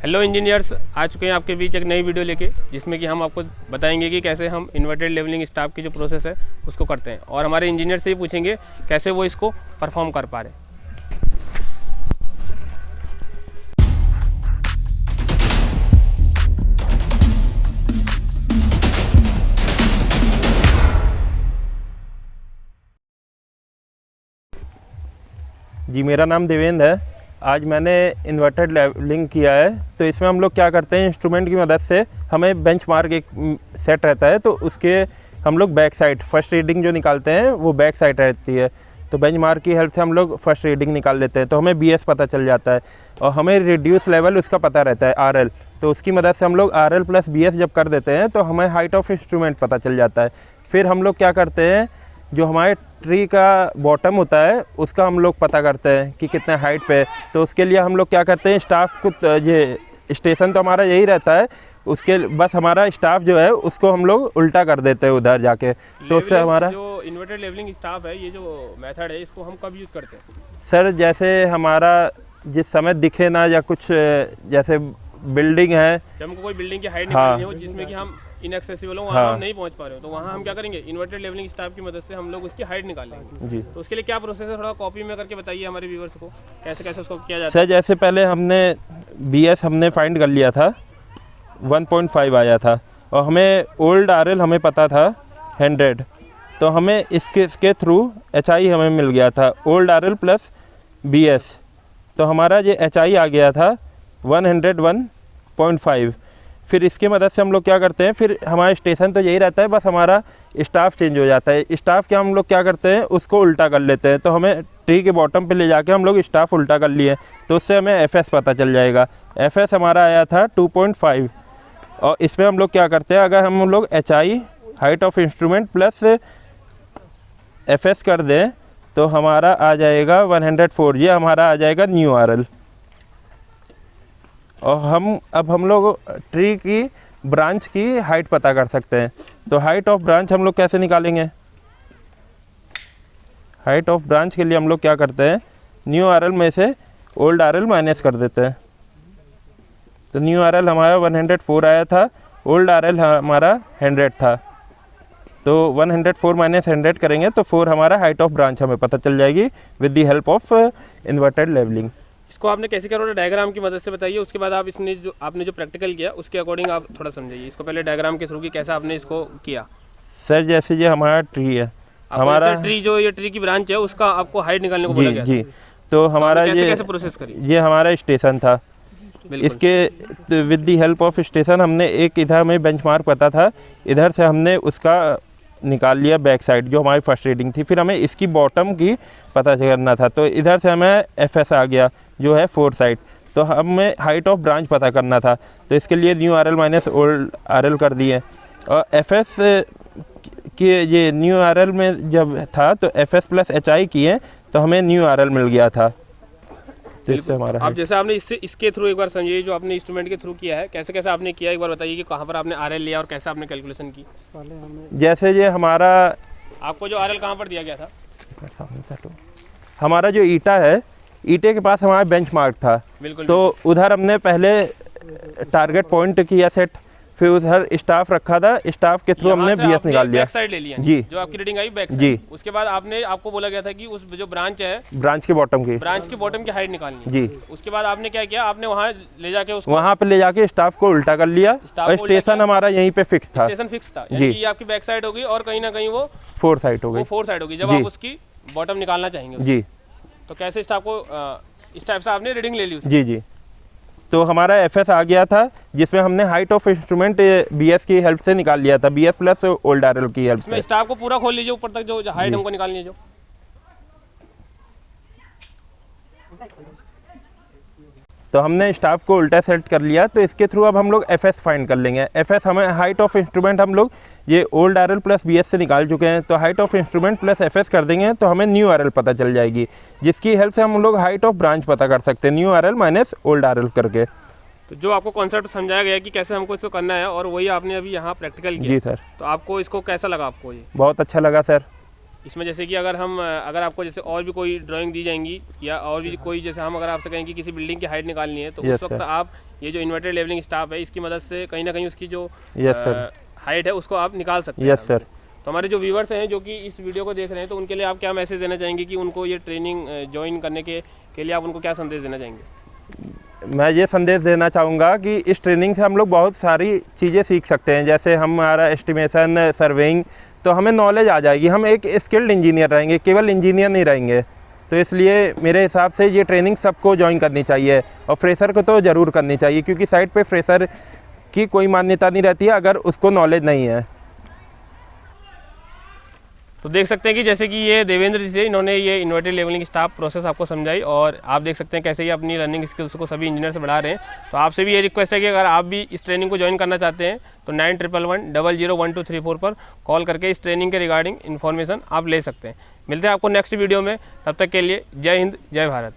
Hello engineers, आ चुके हैं आपके बीच एक नई वीडियो लेके, जिसमें कि हम आपको बताएंगे कि कैसे हम इन्वर्टेड लेवलिंग स्टाफ की जो प्रोसेस है उसको करते हैं, और हमारे इंजीनियर से ही पूछेंगे कैसे वो इसको परफॉर्म कर पा रहे हैं। जी, मेरा नाम देवेंद्र है। आज मैंने इन्वर्टेड लेवलिंग किया है। तो इसमें हम लोग क्या करते हैं, इंस्ट्रूमेंट की मदद से हमें बेंचमार्क एक सेट रहता है, तो उसके हम लोग बैक साइड फर्स्ट रीडिंग जो निकालते हैं वो बैक साइड रहती है। तो बेंचमार्क की हेल्प से हम लोग फर्स्ट रीडिंग निकाल लेते हैं, तो हमें बीएस पता चल जाता है और हमें रिड्यूस लेवल उसका पता रहता है आरएल। तो उसकी मदद से हम लोग आरएल प्लस बीएस जब कर देते हैं तो हमें हाइट ऑफ इंस्ट्रूमेंट पता चल जाता है। फिर हम लोग क्या करते हैं, जो हमारे ट्री का बॉटम होता है उसका हम लोग पता करते हैं कि कितने हाइट पे। तो उसके लिए हम लोग क्या करते हैं, स्टाफ को ये स्टेशन तो हमारा यही रहता है, उसके बस हमारा स्टाफ जो है उसको हम लोग उल्टा कर देते हैं उधर जाके। तो उससे हमारा जो इन्वर्टेड लेवलिंग स्टाफ है, ये जो मेथड है, इसको हम कब यूज़ करते हैं? सर, जैसे हमारा जिस समय दिखे ना, या कुछ जैसे बिल्डिंग है, जब हमको कोई बिल्डिंग की हाइट निकालनी हो जिसमें कि हम इनएक्सेसिबल हो, वहाँ हम नहीं पहुँच पा रहे हो, तो वहाँ हम क्या करेंगे, इन्वर्टेड लेवलिंग स्टाफ की मदद से हम लोग उसकी हाइट निकालेंगे। जी। तो उसके लिए क्या प्रोसेस है, थोड़ा कॉपी में करके बताइए हमारे व्यूअर्स को कैसे कैसे उसको किया जाता सर, जैसे पहले हमने बीएस हमने फाइंड कर लिया था, 1.5 आया था, और हमें ओल्ड आरएल हमें पता था 100, तो हमें इसके थ्रू एचआई हमें मिल गया था, ओल्ड आरएल प्लस बीएस। तो हमारा ये एचआई आ गया था 101.5। फिर इसकी मदद से हम लोग क्या करते हैं, फिर हमारा स्टेशन तो यही रहता है, बस हमारा स्टाफ चेंज हो जाता है। स्टाफ क्या हम लोग क्या करते हैं, उसको उल्टा कर लेते हैं। तो हमें ट्री के बॉटम पे ले जाके हम लोग स्टाफ उल्टा कर लिए, तो उससे हमें एफएस पता चल जाएगा। एफएस हमारा आया था 2.5। और इसमें हम लोग क्या करते हैं, अगर हम लोग HI height of instrument plus FS कर दें तो हमारा आ जाएगा 104। ये हमारा आ जाएगा न्यू आरएल। और अब हम लोग ट्री की ब्रांच की हाइट पता कर सकते हैं। तो हाइट ऑफ ब्रांच हम लोग कैसे निकालेंगे, हाइट ऑफ ब्रांच के लिए हम लोग क्या करते हैं, न्यू आरएल में से ओल्ड आरएल माइनस कर देते हैं। तो न्यू आरएल हमारा 104 आया था, ओल्ड आरएल हमारा 100 था, तो 104 माइनस 100 करेंगे तो 4 हमारा हाइट ऑफ ब्रांच हमें पता चल जाएगी with the help of inverted levelling. इसको आपने कैसे किया, थोड़ा डायग्राम की मदद से बताइए। उसके बाद आप इसने जो आपने जो प्रैक्टिकल किया उसके अकॉर्डिंग आप थोड़ा समझाइए इसको। पहले डायग्राम के थ्रू की कैसे आपने इसको किया। सर, जैसे ये हमारा ट्री है, हमारा ट्री जो ये ट्री की ब्रांच है उसका आपको हाइट निकालने को बोला गया। जी। तो हमारा कैसे प्रोसेस करी, ये हमारा स्टेशन था। इसके with the help of station हमने एक इधर हमें बेंचमार्क पता था, इधर से हमने उसका निकाल लिया बैक साइड जो हमारी फर्स्ट रीडिंग थी। फिर हमें इसकी बॉटम की पता करना था, तो इधर से हमें एफएस आ गया जो है 4 साइड। तो हमें हाइट ऑफ ब्रांच पता करना था, तो इसके लिए new RL minus old RL कर दिए। और एफएस के ये न्यू आरएल में जब था तो एफएस प्लस एचआई किए तो हमें न्यू आरएल मिल गया था। तो इससे हमारा आप जैसे आपने इसके थ्रू एक बार समझिए, जो आपने इंस्ट्रूमेंट के थ्रू किया है, कैसे कैसे आपने किया, एक बार बताइए कि कहाँ पर आपने आरएल लिया और कैसे आपने कैलकुलेशन की। जैसे ये हमारा आपको जो आरएल कहाँ पर दिया गया था, हमारा जो ईटा है, ईटे के पास हमारा बेंचमार्क था। बिल्कुल। तो उधर हमने पहले टारगेट पॉइंट किया सेट, फिर उधर स्टाफ रखा था, स्टाफ के थ्रू हमने बीएस निकाल लिया। बैक साइड ले लिया जी, जो आपकी रीडिंग आई बैक साइड। जी। उसके बाद आपको बोला गया था कि उस जो ब्रांच है, ब्रांच के बॉटम की हाइट निकालनी है। जी। उसके बाद आपने क्या किया, आपने वहाँ ले जाके उसको वहाँ पे ले जाके स्टाफ को उल्टा कर लिया, और स्टेशन हमारा यहीं पे फिक्स था। स्टेशन फिक्स था, यानी कि आपकी बैक साइड होगी और कहीं ना कहीं वो 4 साइड हो गई। 4 साइड होगी जब आप उसकी बॉटम निकालना चाहेंगे। जी। तो कैसे स्टाफ को इस टाइप से आपने रीडिंग ले ली उसकी। जी। तो हमारा एफएस आ गया था, जिसमें हमने हाइट ऑफ इंस्ट्रूमेंट बीएस की हेल्प से निकाल लिया था, बीएस प्लस ओल्ड आरएल की हेल्प से। स्टाफ को पूरा खोल लीजिए ऊपर तक, जो हाइट हमको निकालनी है जो। तो हमने स्टाफ को उल्टा सेट कर लिया, तो इसके थ्रू अब हम लोग एफएस फाइंड कर लेंगे। एफएस हमें हाइट ऑफ इंस्ट्रूमेंट हम लोग ये ओल्ड आरएल प्लस बीएस से निकाल चुके हैं, तो height of instrument plus FS कर देंगे तो हमें न्यू आरएल पता चल जाएगी, जिसकी हेल्प से हम लोग हाइट ऑफ ब्रांच पता कर सकते हैं, new RL minus old RL करके। तो जो आपको कॉन्सेप्ट समझाया गया कि कैसे हमको इसको करना है, और वही आपने अभी यहाँ प्रैक्टिकल किया। जी सर। तो आपको इसको कैसा लगा आपको ये? बहुत अच्छा लगा सर। इसमें जैसे कि अगर आपको जैसे और भी कोई ड्राइंग दी जाएंगी या और भी कोई, जैसे हम अगर आपसे कहें कि किसी बिल्डिंग की हाइट निकालनी है, तो उस वक्त आप ये जो इन्वर्टेड लेवलिंग स्टाफ है इसकी मदद से कहीं ना कहीं उसकी जो हाइट है उसको आप निकाल सकते हैं। Yes sir. तो हमारे जो व्यूवर्स हैं जो कि इस वीडियो को देख रहे हैं, तो उनके लिए आप क्या मैसेज देना चाहेंगे कि उनको ये ट्रेनिंग ज्वाइन करने के लिए आप उनको क्या संदेश देना चाहेंगे? मैं ये संदेश देना चाहूँगा कि इस ट्रेनिंग से हम लोग बहुत सारी चीज़ें सीख सकते हैं, जैसे हमारा एस्टिमेशन, सर्वेइंग, तो हमें नॉलेज आ जाएगी, हम एक स्किल्ड इंजीनियर रहेंगे, केवल इंजीनियर नहीं रहेंगे। तो इसलिए मेरे हिसाब से ये ट्रेनिंग सबको ज्वाइन करनी चाहिए और फ्रेशर को तो ज़रूर करनी चाहिए, क्योंकि साइट पे फ्रेशर की कोई मान्यता नहीं रहती है अगर उसको नॉलेज नहीं है। तो देख सकते हैं कि जैसे कि ये देवेंद्र जी थे, इन्होंने ये इन्वर्टेड लेवलिंग स्टाफ प्रोसेस आपको समझाई और आप देख सकते हैं कैसे ये अपनी लर्निंग स्किल्स को सभी इंजीनियर से बढ़ा रहे हैं। तो आपसे भी ये रिक्वेस्ट है कि अगर आप भी इस ट्रेनिंग को ज्वाइन करना चाहते हैं तो 9111001234 पर कॉल करके इस ट्रेनिंग के रिगार्डिंग इन्फॉर्मेशन आप ले सकते हैं। मिलते हैं आपको नेक्स्ट वीडियो में, तब तक के लिए जय हिंद, जय भारत।